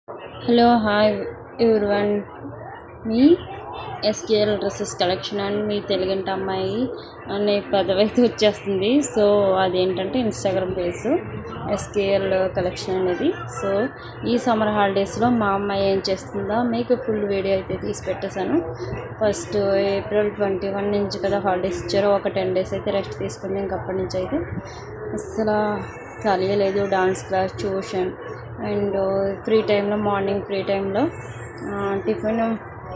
Hello hi everyone. మీ SKL dresses collection అని మీ తెలుగింటి అమ్మాయి అనే పదవి అయితే వచ్చేస్తుంది. సో అదేంటంటే ఇన్స్టాగ్రామ్ పేజ్ ఎస్కేఎల్ కలెక్షన్ అనేది. సో ఈ సమ్మర్ హాలిడేస్లో మా అమ్మాయి ఏం చేస్తుందో మీకు ఫుల్ వీడియో అయితే తీసి పెట్టేశాను. ఫస్ట్ ఏప్రిల్ 21 నుంచి కదా హాలిడేస్ ఇచ్చారు. ఒక 10 days అయితే రెస్ట్ తీసుకుంది. ఇంకప్పటి నుంచి అయితే అసలు ఖాళీ లేదు. Dance class, tuition and morning free టైంలో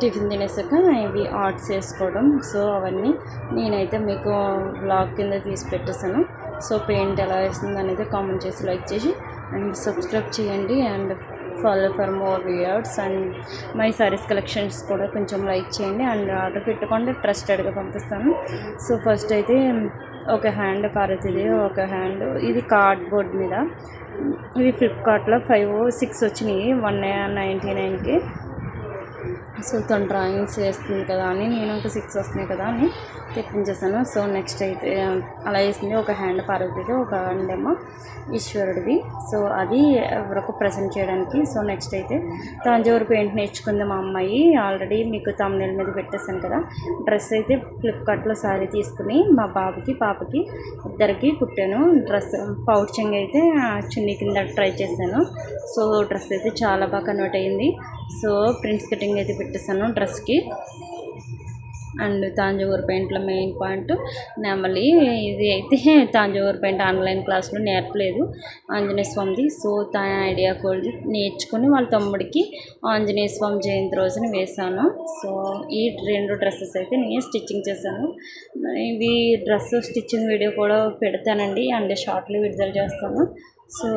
టిఫిన్ తినేసాక ఇవి ఆర్ట్స్ వేసుకోవడం. సో అవన్నీ నేనైతే మీకు బ్లాగ్ కింద తీసి పెట్టేశాను. సో పెయింట్ ఎలా వేస్తుంది అనేది కామెంట్ చేసి లైక్ చేసి అండ్ సబ్స్క్రైబ్ చేయండి and follow for more videos. And my saris collections కూడా కొంచెం లైక్ చేయండి అండ్ ఆర్డర్ పెట్టుకోండి, ట్రస్టెడ్గా పంపిస్తాను. సో ఫస్ట్ అయితే ఒక హ్యాండ్ పార్వతీది, ఒక హ్యాండ్ ఇది కార్డ్బోర్డ్ మీద. ఇది ఫ్లిప్కార్ట్లో 5-6 వచ్చినాయి 199కి. సో తను డ్రాయింగ్స్ వేస్తుంది కదా అని నేను ఇంకా 6 వస్తున్నాయి కదా అని తెప్పించేసాను. సో నెక్స్ట్ అయితే అలా వేసింది. ఒక హ్యాండ్ పార్వతీది, ఒక హ్యాండ్ ఏమో ఈశ్వరుడిది. సో అది ఎవరికి ప్రజెంట్ చేయడానికి. సో నెక్స్ట్ అయితే తాంజూరు పెయింట్ నేర్చుకుంది మా అమ్మాయి. ఆల్రెడీ మీకు తమ్నెల్ మీద పెట్టేశాను కదా. డ్రెస్ అయితే ఫ్లిప్కార్ట్లో శారీ తీసుకుని మా బాబుకి పాపకి ఇద్దరికి కుట్టాను. డ్రెస్ పౌచింగ్ అయితే చున్నీ కింద ట్రై చేశాను. సో డ్రెస్ అయితే చాలా బాగా కన్వర్ట్ అయ్యింది. సో ప్రింట్స్ కటింగ్ అయితే పెట్టేశాను డ్రెస్కి. అండ్ తాంజూరు పెయింట్లో మెయిన్ పాయింట్ నెమలి. ఇది అయితే తాంజూరు పెయింట్ ఆన్లైన్ క్లాస్లో నేర్పలేదు ఆంజనేయ స్వామిది. సో తన ఐడియా కోల్డ్ నేర్చుకుని వాళ్ళ తమ్ముడికి ఆంజనేయ స్వామి జయంతి రోజున వేశాను. సో ఈ 2 డ్రెస్సెస్ అయితే నేను స్టిచ్చింగ్ చేశాను. ఇవి డ్రెస్ స్టిచ్చింగ్ వీడియో కూడా పెడతానండి అండ్ షార్ట్లు విడుదల చేస్తాను. సో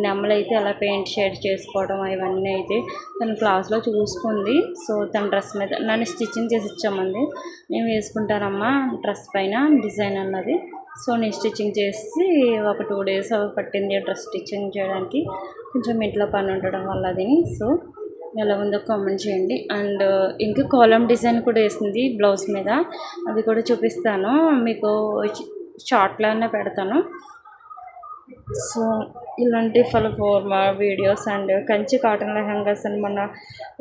నెమ్మలైతే అలా పెయింట్ షేడ్ చేసుకోవడం ఇవన్నీ అయితే తన క్లాస్లో చూసుకుంది. సో తన డ్రెస్ మీద నన్ను స్టిచ్చింగ్ చేసి ఇచ్చామండి. నేను వేసుకుంటానమ్మా డ్రెస్ పైన డిజైన్ అన్నది. సో నేను స్టిచ్చింగ్ చేసి ఒక 2 days పట్టింది డ్రెస్ స్టిచ్చింగ్ చేయడానికి. కొంచెం ఇంట్లో పని ఉండడం వల్ల అది. సో ఎలా ఉందో కామెంట్ చేయండి. అండ్ ఇంకా కాలమ్ డిజైన్ కూడా వేసింది బ్లౌజ్ మీద. అది కూడా చూపిస్తాను మీకు, షార్ట్లోనే పెడతాను. సో ఇలాంటి four videos and Kanchi cotton lehengas అని మన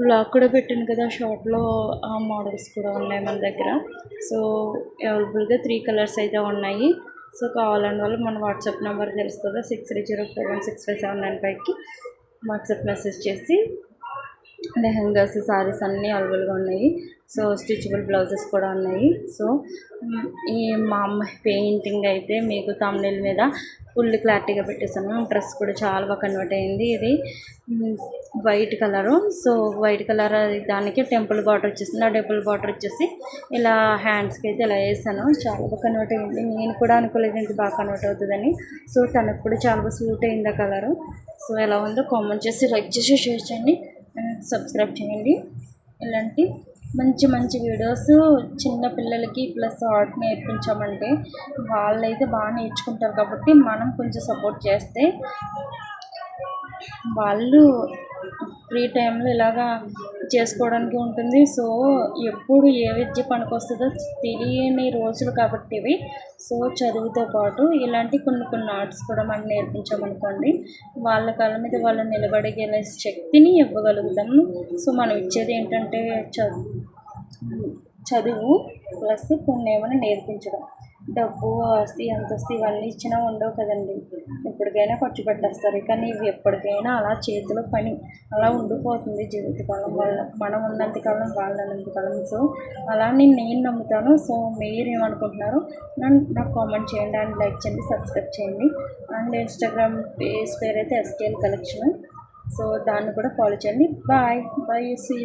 బ్లాగ్ కూడా పెట్టాను కదా షార్ట్లో. ఆ మోడల్స్ కూడా ఉన్నాయి మన దగ్గర. సో అవైలబుల్గా 3 కలర్స్ అయితే ఉన్నాయి. సో కావాలని వాళ్ళు మన వాట్సాప్ నెంబర్ తెలుసు కదా 6304165795కి వాట్సాప్ మెసేజ్ చేసి లెహంగాస్, సారీస్ అన్నీ అవైలబుల్గా ఉన్నాయి. సో స్టిచబుల్ బ్లౌజెస్ కూడా ఉన్నాయి. సో ఈ మా అమ్మాయి పెయింటింగ్ అయితే మీకు తమ్నెల్ మీద ఫుల్ క్లారిటీగా పెట్టేసాను. డ్రెస్ కూడా చాలా బాగా కన్వర్ట్ అయింది. ఇది white colour. So white colour దానికి టెంపుల్ బార్డర్ వచ్చేసింది. ఆ టెంపుల్ బార్డర్ వచ్చేసి ఇలా హ్యాండ్స్కి అయితే ఇలా వేసాను. చాలా బాగా కన్వర్ట్ అయింది. నేను కూడా అనుకోలేదు ఇంత బాగా కన్వర్ట్ అవుతుందని. సో తనకు కూడా చాలా బాగా సూట్ అయింది ఆ కలరు. సో ఎలా ఉందో కామెంట్ చేసి లైక్ చేసి షేర్ చేయండి అండ్ సబ్స్క్రైబ్ చేయండి. ఇలాంటి మంచి మంచి వీడియోస్ చిన్న పిల్లలకి ప్లస్ ఆర్ట్ నేర్పించామంటే వాళ్ళైతే బాగా నేర్చుకుంటారు. కాబట్టి మనం కొంచెం సపోర్ట్ చేస్తే వాళ్ళు ఫ్రీ టైంలో ఇలాగా చేసుకోవడానికి ఉంటుంది. సో ఎప్పుడు ఏ విద్య పనికొస్తుందో తెలియని రోజులు కాబట్టి ఇవి. సో చదువుతో పాటు ఇలాంటి కొన్ని ఆర్ట్స్ కూడా మనం నేర్పించామనుకోండి వాళ్ళ కాళ్ళ మీద వాళ్ళు నిలబడగల శక్తిని ఇవ్వగలుగుతాము. సో మనం ఇచ్చేది ఏంటంటే చదువు ప్లస్ కొన్ని ఏమైనా నేర్పించడం. డబ్బు, ఆస్తి, అంతస్తు ఇవన్నీ ఇచ్చినా ఉండవు కదండి. ఎప్పటికైనా ఖర్చు పెట్టేస్తారు. కానీ ఇవి ఎప్పటికైనా అలా చేతిలో పని అలా ఉండిపోతుంది జీవితకాలం. మనం ఉన్నంతకాలం, వాళ్ళు ఉన్నంతకాలం. సో అలా నేను నమ్ముతాను. సో మీరు ఏమనుకుంటున్నారు నాకు కామెంట్ చేయండి అండ్ లైక్ చేయండి, సబ్స్క్రైబ్ చేయండి. అండ్ ఇన్స్టాగ్రామ్ పేజ్ పేరు అయితే ఎస్కేఎల్ కలెక్షన్. సో దాన్ని కూడా ఫాలో చేయండి. బాయ్. సీ.